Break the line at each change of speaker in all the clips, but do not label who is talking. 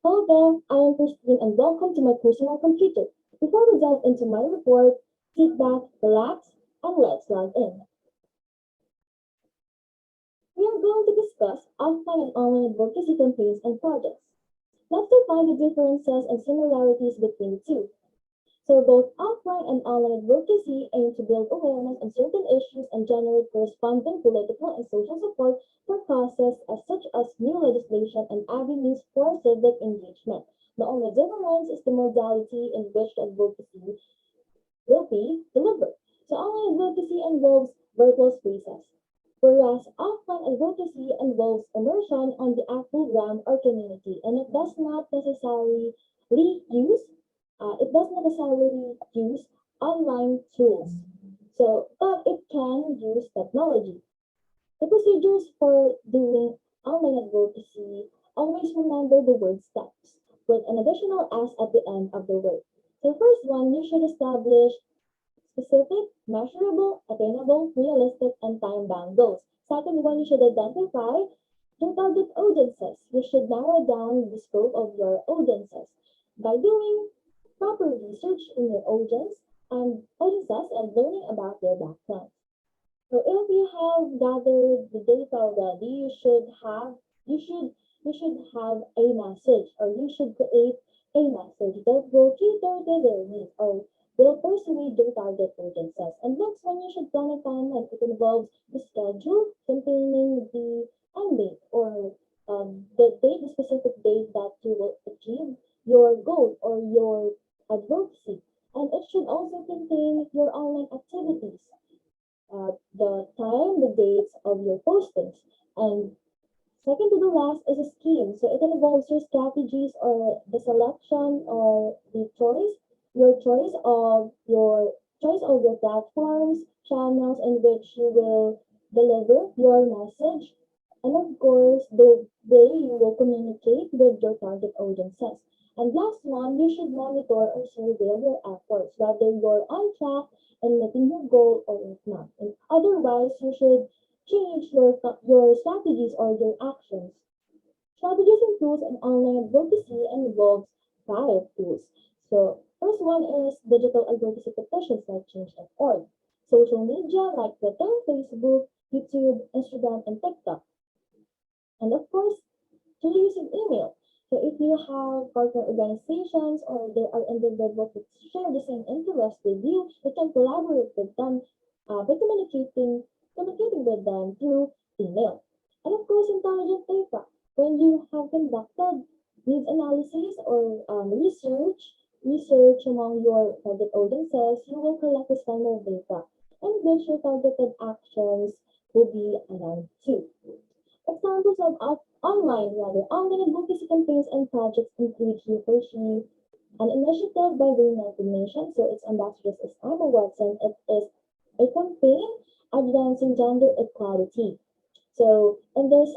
Hello there, I am Christine and welcome to my personal computer. Before we dive into my report, sit back, relax, and let's log in. We are going to discuss offline and online advocacy campaigns and projects. Let's define the differences and similarities between the two. So both offline and online advocacy aim to build awareness on certain issues and generate corresponding political and social support for causes such as new legislation and avenues for civic engagement. The only difference is the modality in which the advocacy will be delivered. So online advocacy involves virtual spaces, whereas offline advocacy involves immersion on the actual ground or community, and it does not necessarily use online tools. So, but it can use technology. The procedures for doing online advocacy always remember the word steps with an additional S at the end of the word. So first one, you should establish specific, measurable, attainable, realistic, and time-bound goals. Second one, you should identify your target audiences. You should narrow down the scope of your audiences by doing proper research in your audiences and learning about their background. So if you have gathered the data already, you should have a message or you should create a message that will cater to their needs or will persuade their target audiences. And that's when you should plan a timeline. It involves the schedule containing the end date or the specific date that you will achieve your goal or your advocacy. And it should also contain your online activities, the time, the dates of your postings. And second to the last is a scheme. So it involves your strategies or the selection or the choice, your choice of your platforms, channels in which you will deliver your message, and of course the way you will communicate with your target audiences. And last one, you should monitor or surveil your efforts, whether you're on track and meeting your goal or if not. And otherwise, you should change your strategies or your actions. Strategies and tools in online advocacy involves five tools. So first one is digital advocacy petitions like change.org. Social media like Twitter, Facebook, YouTube, Instagram, and TikTok. And of course, to using email. So if you have partner organizations or there are individuals that share the same interest with you can collaborate with them by communicating with them through email. And of course, intelligent data. When you have conducted needs analysis or research among your target audiences, you will collect this kind of data and which your targeted actions will be aligned to. Examples of online advocacy campaigns and projects include He for She, an initiative by the United Nations, so its ambassador is Emma Watson. It is a campaign advancing gender equality. So in this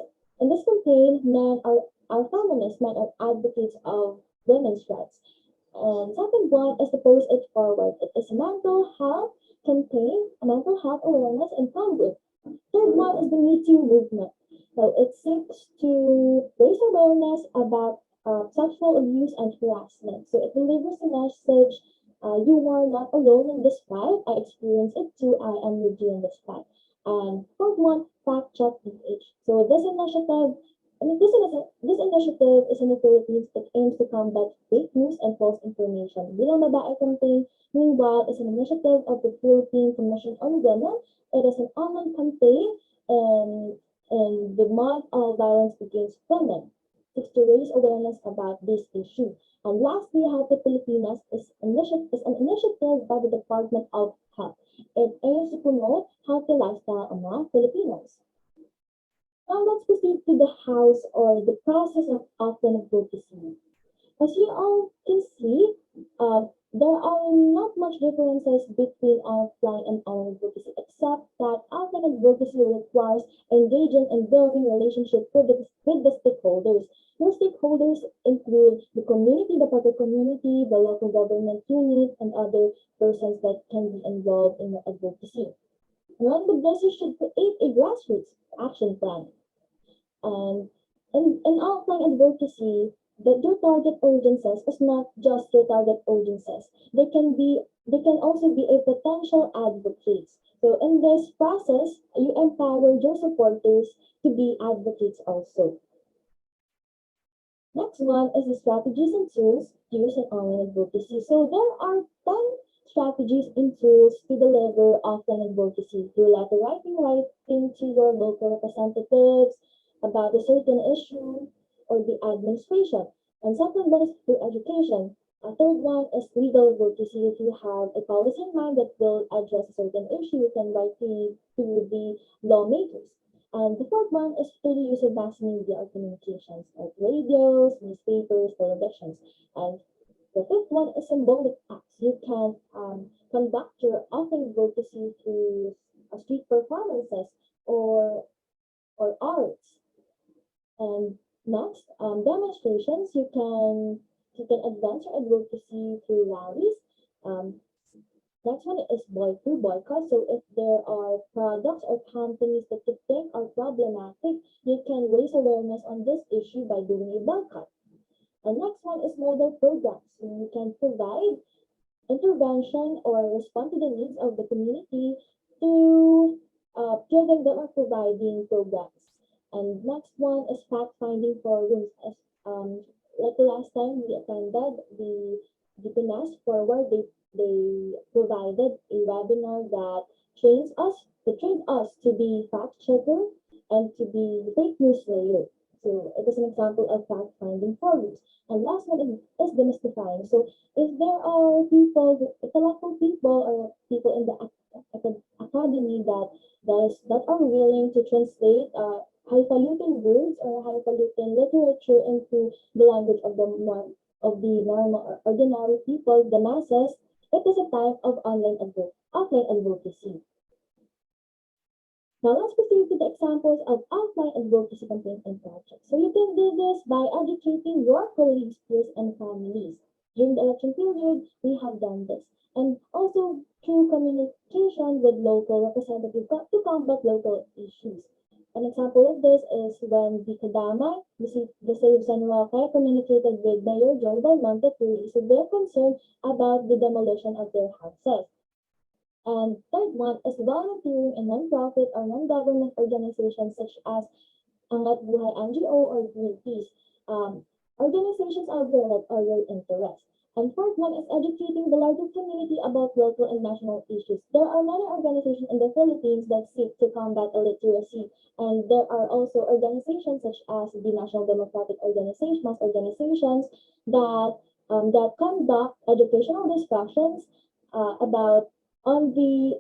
campaign, men are feminists, men are advocates of women's rights. And second one is to Post It Forward. It is a mental health campaign, a mental health awareness and campaign. Third one is the Me Too movement. So it seeks to raise awareness about sexual abuse and harassment. So it delivers a message, you are not alone in this fight. I experience it too. I am with you in this fight. And fourth one, Fact Check PH. So this initiative is in the Philippines that aims to combat fake news and false information. Bilang Babae campaign, meanwhile, is an initiative of the Philippine Commission on Women. It is an online campaign and in the month of violence against women, seeks to raise awareness about this issue. And lastly, Healthy Filipinas is an initiative by the Department of Health. It aims to promote healthy lifestyle among Filipinos. Now let's proceed to the house or the process of offline advocacy. As you all can see, there are not much differences between offline and online advocacy, except that offline advocacy requires engaging and building relationships with the stakeholders. Your stakeholders include the community, the partner community, the local government unit, and other persons that can be involved in your advocacy. Along with this, you should create a grassroots action plan. And in offline advocacy, that your target audiences is not just your target audiences. They can also be a potential advocates. So in this process, you empower your supporters to be advocates also. Next one is the strategies and tools used in online advocacy. So there are 10 strategies and tools to deliver offline advocacy through letter writing, writing to your local representatives about a certain issue or the administration. And second one is through education. A third one is legal advocacy. If you have a policy in mind that will address a certain issue, you can write to the lawmakers. And the fourth one is through the use of mass media or communications, like radios, newspapers, televisions. And the fifth one is symbolic acts. You can conduct your offline advocacy through street performances or arts. And next, demonstrations. You can advance your advocacy through rallies. Um, Next one is through boycott. So if there are products or companies that you think are problematic, you can raise awareness on this issue by doing a boycott. And next one is model programs. So you can provide intervention or respond to the needs of the community through giving them or providing programs. And next one is fact-finding forums. As like the last time we attended the Pinas Forward, they provided a webinar that trained us to be fact checker and to be fake news layer. So it is an example of fact-finding forums. And last one is demystifying. So if a lot of people or people in the academy that are willing to translate highfalutin words or highfalutin literature into the language of the normal or ordinary people, the masses, it is a type of offline advocacy. Now let's proceed to the examples of offline advocacy campaigns and projects. So you can do this by educating your colleagues, peers, and families. During the election period, we have done this. And also through communication with local representatives to combat local issues. An example of this is when the Kadamay, the city of San Roque, communicated with Mayor Joy Belmonte to raise their concern about the demolition of their houses. And third one is volunteering in nonprofit or non-government organizations such as Angat Buhay NGO or Greenpeace, organizations of your interest. And fourth one is educating the larger community about local and national issues. There are many organizations in the Philippines that seek to combat illiteracy, and there are also organizations such as the National Democratic Organization, mass organizations that conduct educational discussions about on the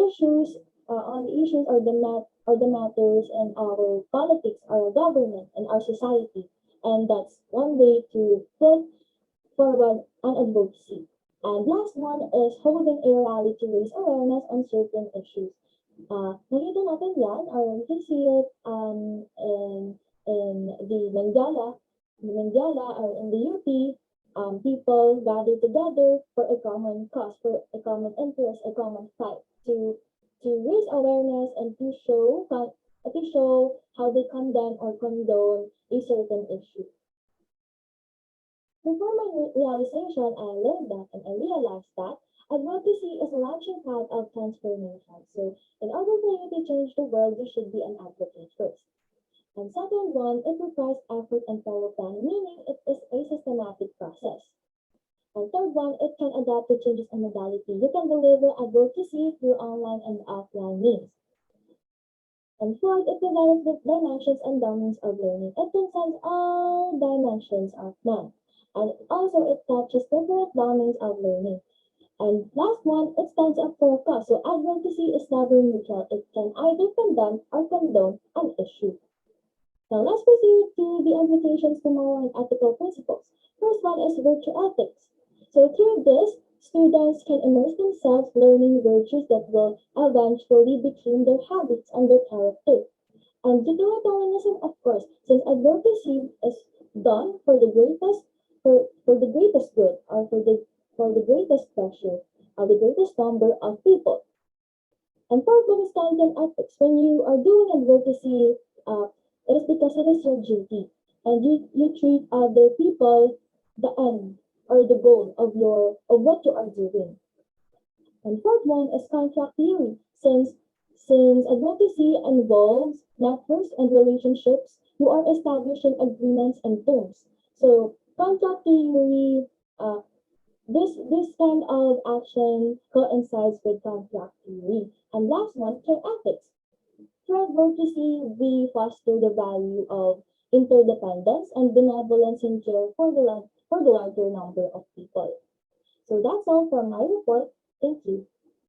issues or the matters in our politics, our government, and our society. And that's one way to put forward an advocacy. And last one is holding a rally to raise awareness on certain issues. Nakita natin yan, or we can see it in the Mandala or in the UP. People gather together for a common cause, for a common interest, a common fight to raise awareness and to show how they condemn or condone a certain issue. Before my realization, I learned that and I realized that advocacy is a launching pad of transformation. So, in order for you to change the world, you should be an advocate first. And second one, it requires effort and thorough planning, meaning it is a systematic process. And third one, it can adapt to changes in modality. You can deliver advocacy through online and offline means. And fourth, it develops the dimensions and domains of learning. It transcends all dimensions of man. And also it touches different domains of learning. And last one, it stands up for a cause. So advocacy is never neutral. It can either condemn or condone an issue. Now let's proceed to the invitations to moral and ethical principles. First one is virtue ethics. So through this, students can immerse themselves learning virtues that will eventually become their habits and their character. And utilitarianism, of course, since advocacy is done for the greatest good or for the greatest pleasure of the greatest number of people. And fourth one is Kantian ethics. When you are doing advocacy, it is because it is your duty. and you treat other people the end or the goal of what you are doing. And fourth one is contract theory. Since advocacy involves networks and relationships, you are establishing agreements and terms. So contract theory, this kind of action coincides with contract theory. And last one, care ethics. Through advocacy, we foster the value of interdependence and benevolence and care for the larger number of people. So that's all from my report. Thank you.